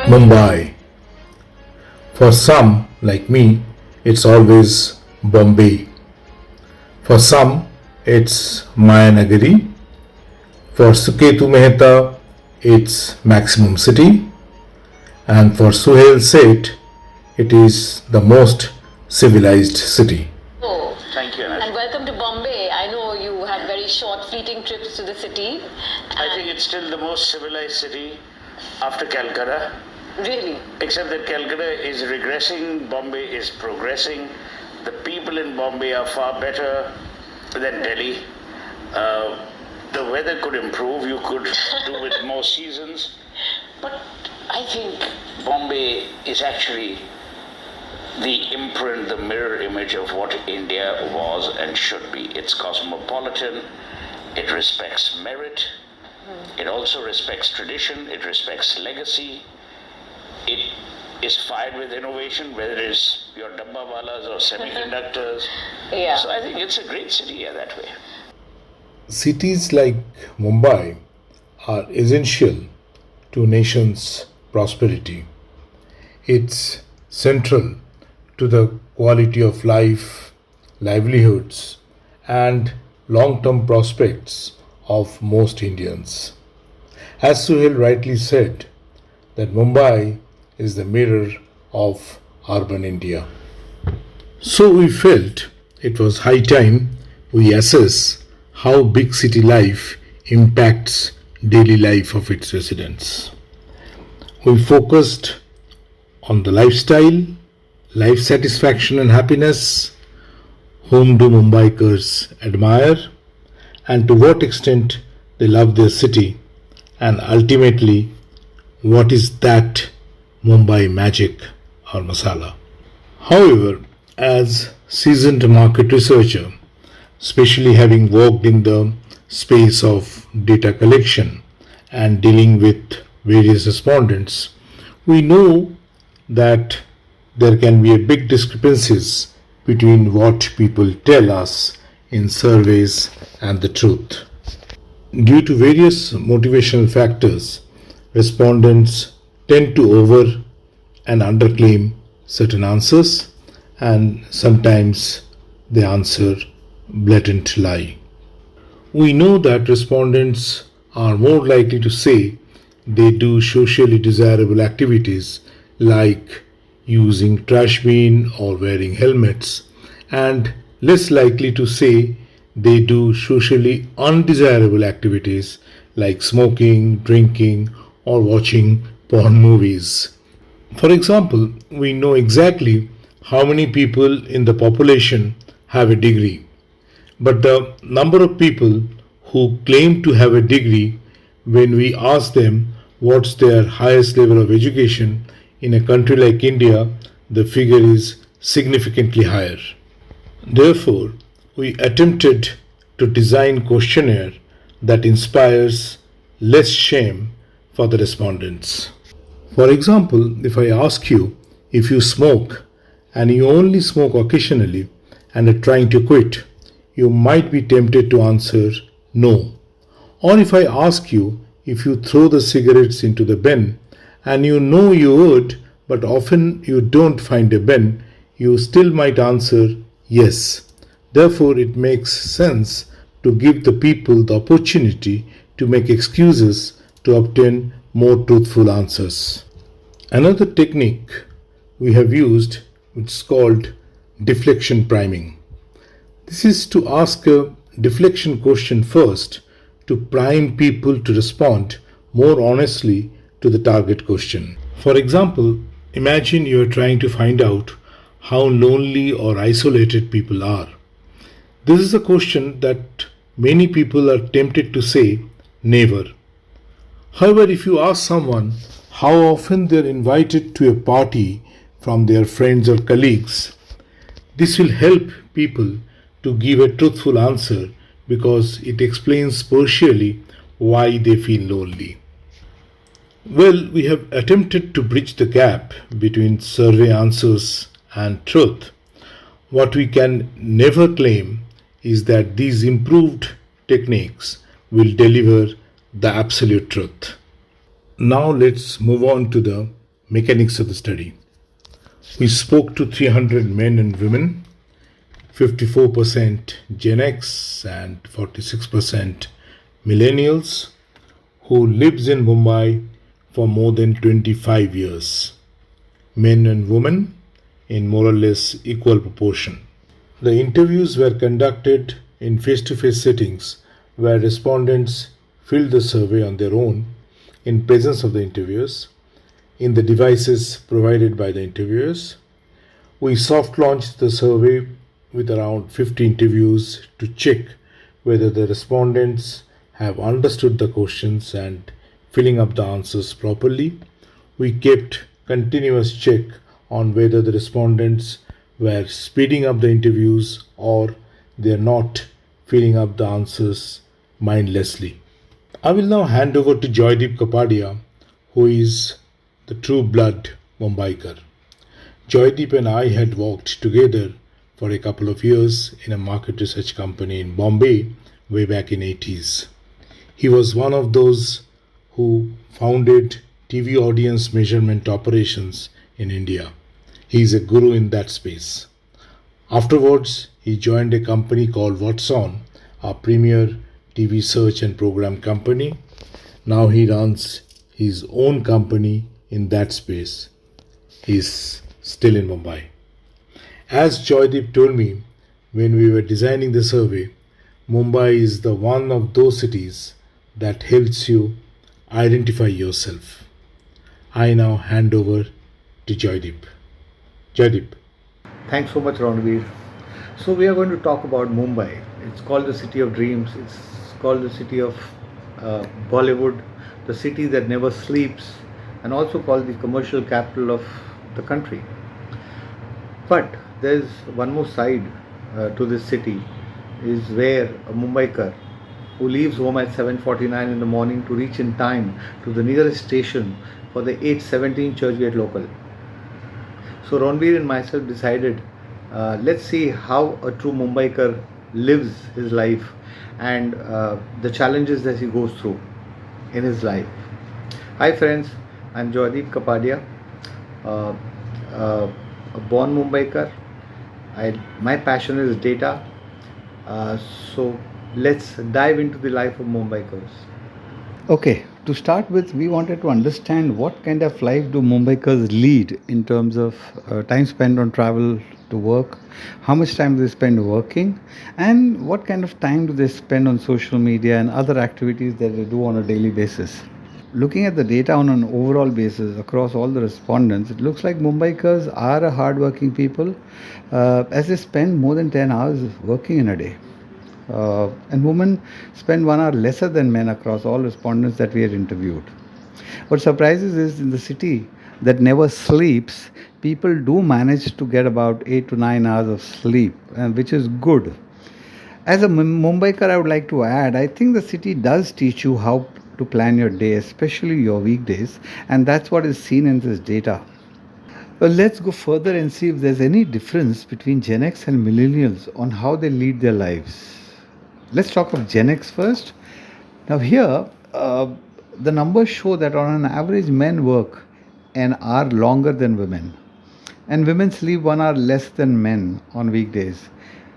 Mumbai. For some, like me, it's always Bombay. For some, it's Mayanagari. For Suketu Mehta, it's Maximum City. And for Suhail Seth, it is the most civilized city. Oh, Thank you, Anna. and welcome to Bombay. I know you had very short, fleeting trips to the city. I think it's still the most civilized city after Calcutta, Really? except that Calcutta is regressing, Bombay is progressing. The people in Bombay are far better than Delhi. The weather could improve, you could do with more seasons. But I think Bombay is actually the imprint, the mirror image of what India was and should be. It's cosmopolitan, it respects merit, it also respects tradition, it respects legacy, it is fired with innovation, whether it is your dabbawalas or semiconductors. Yeah. So I think it's a great city that way. Cities like Mumbai are essential to a nation's prosperity. It's central to the quality of life, livelihoods, and long term prospects of most Indians. As Suhail rightly said, that Mumbai is the mirror of urban India. So we felt it was high time we assess how big city life impacts daily life of its residents. We focused on the lifestyle, life satisfaction and happiness, whom do Mumbaikars admire, and to what extent they love their city, and ultimately, what is that Mumbai magic or masala. However, as seasoned market researcher, especially having worked in the space of data collection and dealing with various respondents, we know that there can be a big discrepancies between what people tell us in surveys and the truth. Due to various motivational factors, respondents tend to over and underclaim certain answers, and sometimes they answer blatant lie. We know that respondents are more likely to say they do socially desirable activities like using trash bin or wearing helmets, and less likely to say they do socially undesirable activities like smoking, drinking, or watching porn movies. For example, we know exactly how many people in the population have a degree, but the number of people who claim to have a degree, when we ask them what's their highest level of education in a country like India, the figure is significantly higher. Therefore, we attempted to design questionnaire that inspires less shame for the respondents. For example, if I ask you if you smoke and you only smoke occasionally and are trying to quit, you might be tempted to answer no. Or if I ask you if you throw the cigarettes into the bin and you know you would, but often you don't find a bin, you still might answer yes. Therefore, it makes sense to give the people the opportunity to make excuses to obtain more truthful answers. Another technique we have used, which is called deflection priming. This is to ask a deflection question first to prime people to respond more honestly to the target question. For example, imagine you are trying to find out how lonely or isolated people are. This is a question that many people are tempted to say never. However, if you ask someone how often they are invited to a party from their friends or colleagues, this will help people to give a truthful answer because it explains partially why they feel lonely. Well, we have attempted to bridge the gap between survey answers and truth. What we can never claim is that these improved techniques will deliver the absolute truth. Now let's move on to the mechanics of the study. We spoke to 300 men and women, 54% Gen X and 46% millennials, who lives in Mumbai for more than 25 years. Men and women in more or less equal proportion. The interviews were conducted in face to face settings where respondents filled the survey on their own in presence of the interviewers in the devices provided by the interviewers. We soft launched the survey with around 50 interviews to check whether the respondents have understood the questions and filling up the answers properly. We kept continuous check on whether the respondents were speeding up the interviews or they are not filling up the answers mindlessly. I will now hand over to Joydeep Kapadia, who is the true blood Mumbaikar. Joydeep and I had worked together for a couple of years in a market research company in Bombay way back in 80s. He was one of those who founded TV audience measurement operations in India. He is a guru in that space. Afterwards, he joined a company called What's On, a premier TV search and program company. Now he runs his own company in that space. He is still in Mumbai. As Joydeep told me when we were designing the survey, Mumbai is the one of those cities that helps you identify yourself. I now hand over to Joydeep. Joydeep. Thanks so much, Ranveer. So we are going to talk about Mumbai. It's called the city of dreams. It's called the city of Bollywood, the city that never sleeps, and also called the commercial capital of the country. But there's one more side to this city, is where a Mumbaikar who leaves home at 7:49 in the morning to reach in time to the nearest station for the 8:17 Churchgate local. So Ranveer and myself decided, let's see how a true Mumbaikar lives his life and the challenges that he goes through in his life. Hi friends, I'm Joydeep Kapadia, a born Mumbaikar. My passion is data. So let's dive into the life of Mumbaikars. Okay, to start with, we wanted to understand what kind of life do Mumbaikars lead in terms of time spent on travel to work, how much time do they spend working, and what kind of time do they spend on social media and other activities that they do on a daily basis. Looking at the data on an overall basis across all the respondents, it looks like Mumbaikars are a hardworking people as they spend more than 10 hours working in a day. And women spend 1 hour lesser than men across all respondents that we had interviewed. What surprises is in the city that never sleeps, people do manage to get about 8 to 9 hours of sleep, which is good. As a Mumbaikar, I would like to add, I think the city does teach you how to plan your day, especially your weekdays, and that's what is seen in this data. Well, let's go further and see if there's any difference between Gen X and millennials on how they lead their lives. Let's talk of Gen X first. Now here, the numbers show that on an average men work an hour longer than women, and women sleep 1 hour less than men on weekdays.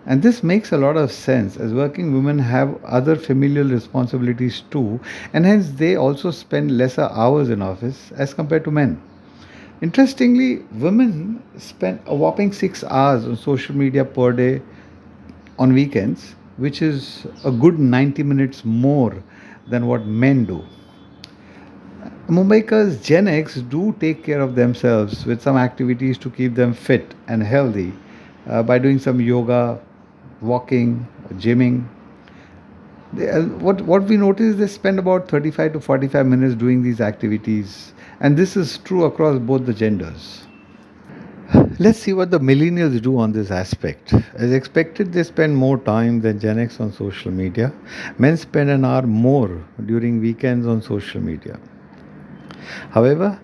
And this makes a lot of sense as working women have other familial responsibilities too, and hence they also spend lesser hours in office as compared to men. Interestingly, women spend a whopping 6 hours on social media per day on weekends, which is a good 90 minutes more than what men do. Mumbaikars Gen X do take care of themselves with some activities to keep them fit and healthy by doing some yoga, walking, gymming. What we notice is they spend about 35 to 45 minutes doing these activities, and this is true across both the genders. Let's see what the millennials do on this aspect. As expected, they spend more time than Gen X on social media. Men spend an hour more during weekends on social media. However,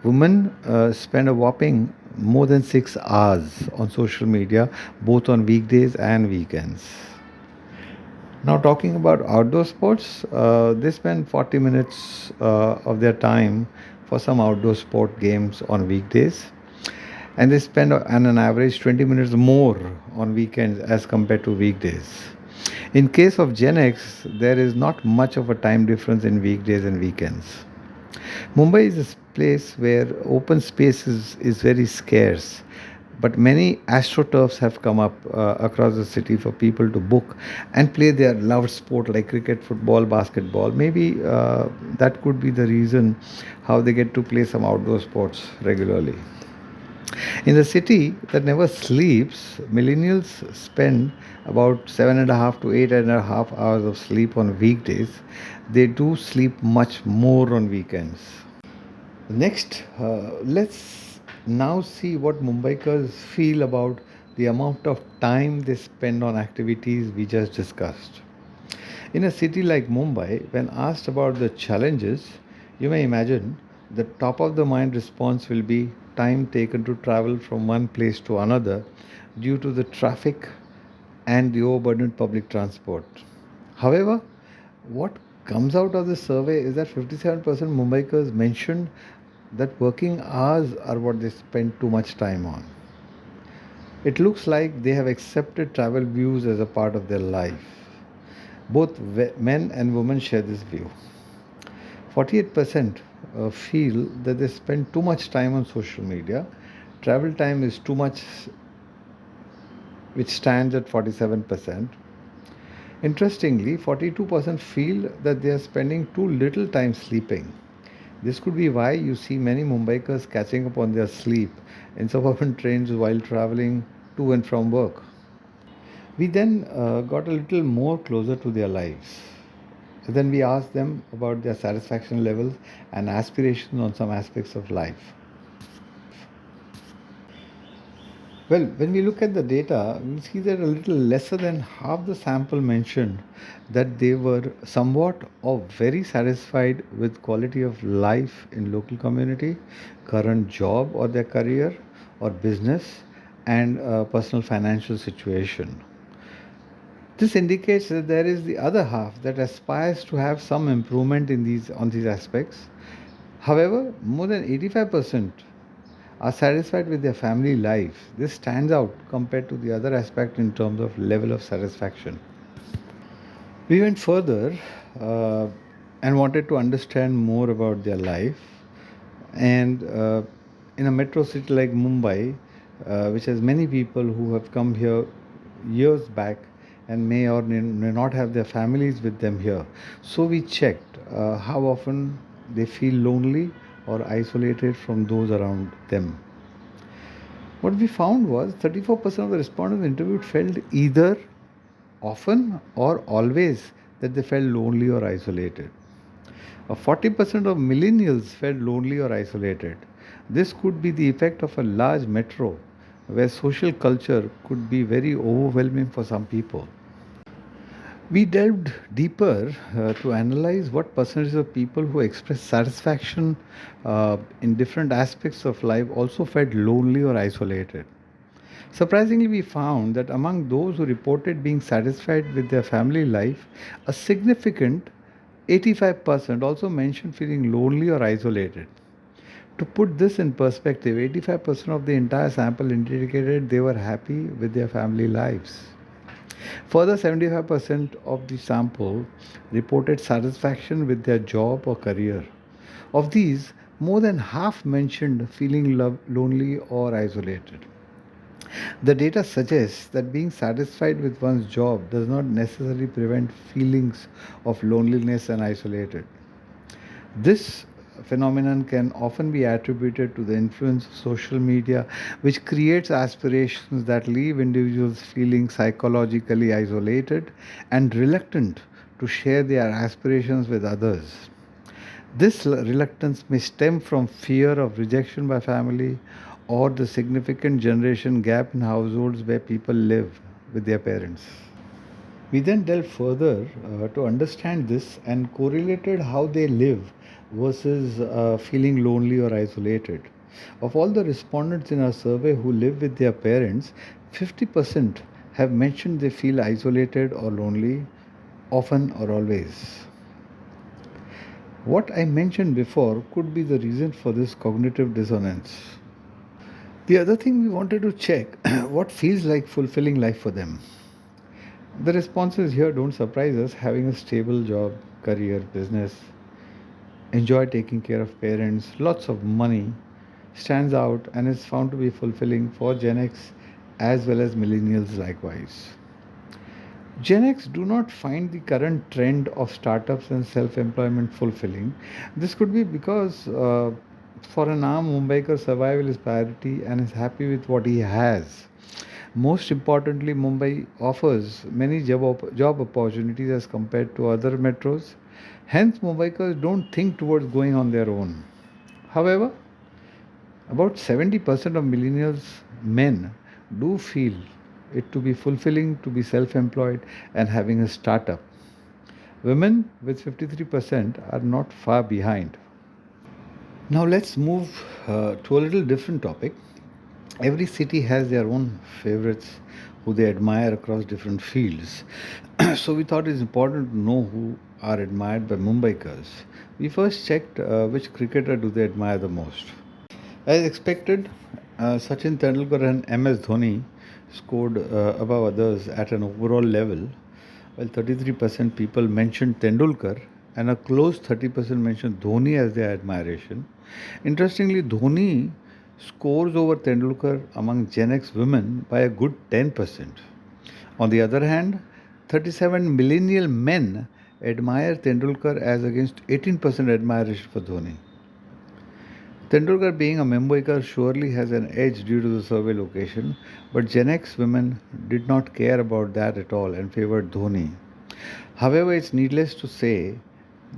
women spend a whopping more than 6 hours on social media, both on weekdays and weekends. Now, talking about outdoor sports, they spend 40 minutes of their time for some outdoor sport games on weekdays, and they spend on an average 20 minutes more on weekends as compared to weekdays. In case of Gen X, there is not much of a time difference in weekdays and weekends. Mumbai is a place where open space is very scarce, but many astroturfs have come up across the city for people to book and play their loved sport like cricket, football, basketball. Maybe that could be the reason how they get to play some outdoor sports regularly. In the city that never sleeps, millennials spend about 7.5 to 8.5 hours of sleep on weekdays. They do sleep much more on weekends. Next, let's now see what Mumbaikars feel about the amount of time they spend on activities we just discussed. In a city like Mumbai, when asked about the challenges, you may imagine the top of the mind response will be time taken to travel from one place to another due to the traffic and the overburdened public transport. However, what comes out of this survey is that 57% Mumbaikars mentioned that working hours are what they spend too much time on. It looks like they have accepted travel views as a part of their life. Both men and women share this view. 48% feel that they spend too much time on social media. Travel time is too much, which stands at 47%. Interestingly, 42% feel that they are spending too little time sleeping. This could be why you see many Mumbaikars catching up on their sleep in suburban trains while traveling to and from work. We then got a little more closer to their lives. Then we asked them about their satisfaction levels and aspirations on some aspects of life. Well, when we look at the data, we see that a little lesser than half the sample mentioned that they were somewhat or very satisfied with quality of life in local community, current job or their career or business, and personal financial situation. This indicates that there is the other half that aspires to have some improvement in these aspects. However, more than 85% are satisfied with their family life. This stands out compared to the other aspect in terms of level of satisfaction. We went further and wanted to understand more about their life. And in a metro city like Mumbai, which has many people who have come here years back and may or may not have their families with them here. So we checked how often they feel lonely or isolated from those around them. What we found was 34% of the respondents interviewed felt either often or always that they felt lonely or isolated. 40% of millennials felt lonely or isolated. This could be the effect of a large metro where social culture could be very overwhelming for some people. We delved deeper to analyze what percentage of people who expressed satisfaction in different aspects of life also felt lonely or isolated. Surprisingly, we found that among those who reported being satisfied with their family life, a significant 85% also mentioned feeling lonely or isolated. To put this in perspective, 85% of the entire sample indicated they were happy with their family lives. Further, 75% of the sample reported satisfaction with their job or career. Of these, more than half mentioned feeling lonely or isolated. The data suggests that being satisfied with one's job does not necessarily prevent feelings of loneliness and isolated. This phenomenon can often be attributed to the influence of social media, which creates aspirations that leave individuals feeling psychologically isolated and reluctant to share their aspirations with others. This reluctance may stem from fear of rejection by family or the significant generation gap in households where people live with their parents. We then delved further to understand this and correlated how they live versus feeling lonely or isolated. Of all the respondents in our survey who live with their parents, 50% have mentioned they feel isolated or lonely often or always. What I mentioned before could be the reason for this cognitive dissonance. The other thing we wanted to check what feels like fulfilling life for them. The responses here don't surprise us. Having a stable job, career, business, enjoy taking care of parents, lots of money stands out and is found to be fulfilling for Gen X as well as millennials likewise. Gen X do not find the current trend of startups and self employment fulfilling. This could be because for an arm, Mumbaikar survival is priority and is happy with what he has. Most importantly, Mumbai offers many job opportunities as compared to other metros. Hence, Mumbaikars don't think towards going on their own. However, about 70% of millennials men do feel it to be fulfilling to be self employed and having a startup. Women with 53% are not far behind. Now, let's move to a little different topic. Every city has their own favorites who they admire across different fields. So, we thought it's important to know who are admired by Mumbaikars. We first checked which cricketer do they admire the most. As expected, Sachin Tendulkar and MS Dhoni scored above others at an overall level, while 33% people mentioned Tendulkar and a close 30% mentioned Dhoni as their admiration. Interestingly, Dhoni scores over Tendulkar among Gen X women by a good 10%. On the other hand, 37 millennial men admire Tendulkar as against 18% admiration for Dhoni. Tendulkar being a Mumbaikar surely has an edge due to the survey location, but Gen X women did not care about that at all and favored Dhoni. However, it's needless to say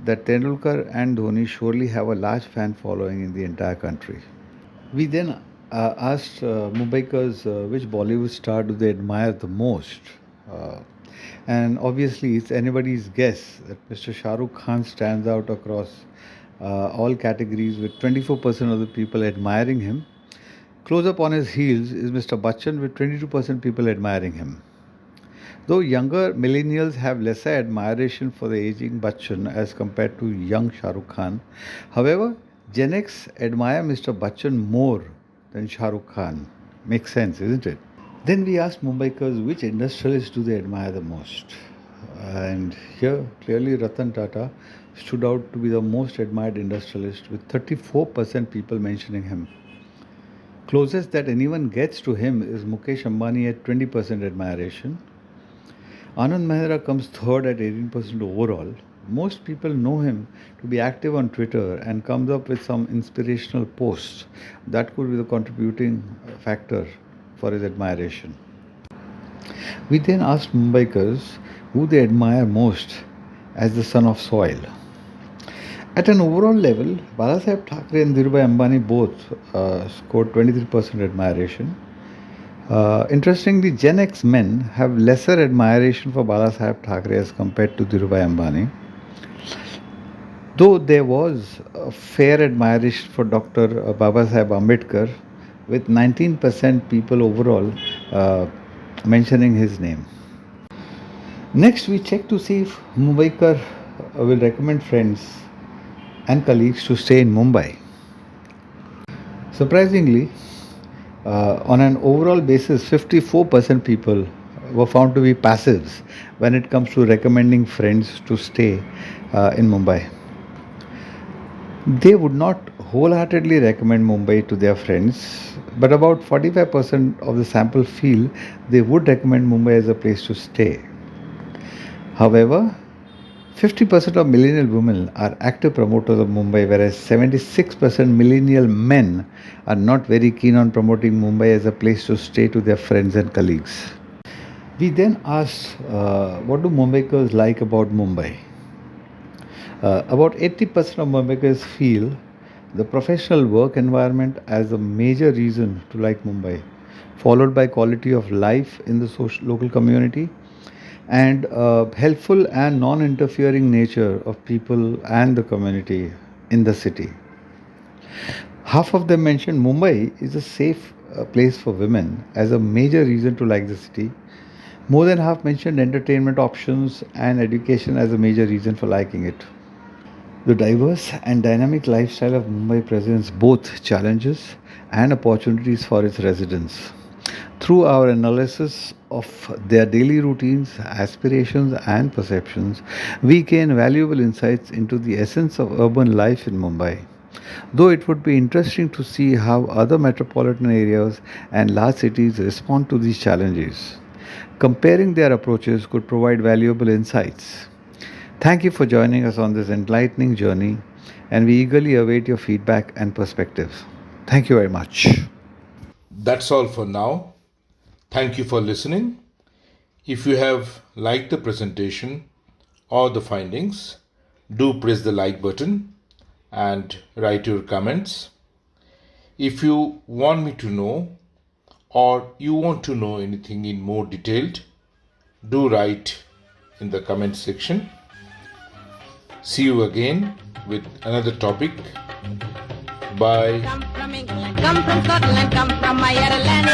that Tendulkar and Dhoni surely have a large fan following in the entire country. We then asked Mumbaikars which Bollywood star do they admire the most. Uh, and obviously, it's anybody's guess that Mr. Shah Rukh Khan stands out across all categories with 24% of the people admiring him. Close up on his heels is Mr. Bachchan with 22% people admiring him. Though younger millennials have lesser admiration for the aging Bachchan as compared to young Shah Rukh Khan, however, Gen X admire Mr. Bachchan more than Shah Rukh Khan. Makes sense, isn't it? Then we asked Mumbaikars which industrialists do they admire the most. And here, clearly, Ratan Tata stood out to be the most admired industrialist with 34% people mentioning him. Closest that anyone gets to him is Mukesh Ambani at 20% admiration. Anand Mehra comes third at 18% overall. Most people know him to be active on Twitter and comes up with some inspirational posts. That could be the contributing factor for his admiration. We then asked Mumbaikars who they admire most as the son of soil. At an overall level, Balasaheb Thackeray and Dhirubhai Ambani both scored 23% admiration. Interestingly, Gen X men have lesser admiration for Balasaheb Thackeray as compared to Dhirubhai Ambani. Though there was a fair admiration for Dr. Babasaheb Ambedkar, with 19% people overall mentioning his name. Next, we check to see if Mumbaikar will recommend friends and colleagues to stay in Mumbai. Surprisingly, on an overall basis, 54% people were found to be passives when it comes to recommending friends to stay in Mumbai. They would not wholeheartedly recommend Mumbai to their friends, but about 45% of the sample feel they would recommend Mumbai as a place to stay. However, 50% of millennial women are active promoters of Mumbai, whereas 76% millennial men are not very keen on promoting Mumbai as a place to stay to their friends and colleagues. We then asked what do Mumbaikars like about Mumbai? About 80% of Mumbaikars feel the professional work environment as a major reason to like Mumbai, followed by quality of life in the local community and helpful and non-interfering nature of people and the community in the city. Half of them mentioned Mumbai is a safe place for women as a major reason to like the city. More than half mentioned entertainment options and education as a major reason for liking it. The diverse and dynamic lifestyle of Mumbai presents both challenges and opportunities for its residents. Through our analysis of their daily routines, aspirations, and perceptions, we gain valuable insights into the essence of urban life in Mumbai. Though it would be interesting to see how other metropolitan areas and large cities respond to these challenges. Comparing their approaches could provide valuable insights. Thank you for joining us on this enlightening journey, and we eagerly await your feedback and perspectives. Thank you very much. That's all for now. Thank you for listening. If you have liked the presentation or the findings, do press the like button and write your comments. If you want me to know or you want to know anything in more detailed, do write in the comment section. See you again with another topic. Bye. Come from England, come from Scotland, come from Ireland,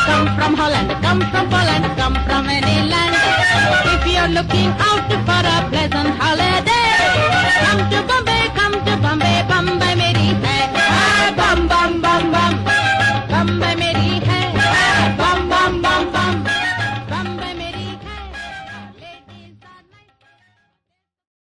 come from Holland, come from Poland, come from any land. If you're looking out for a pleasant holiday, come to Bombay.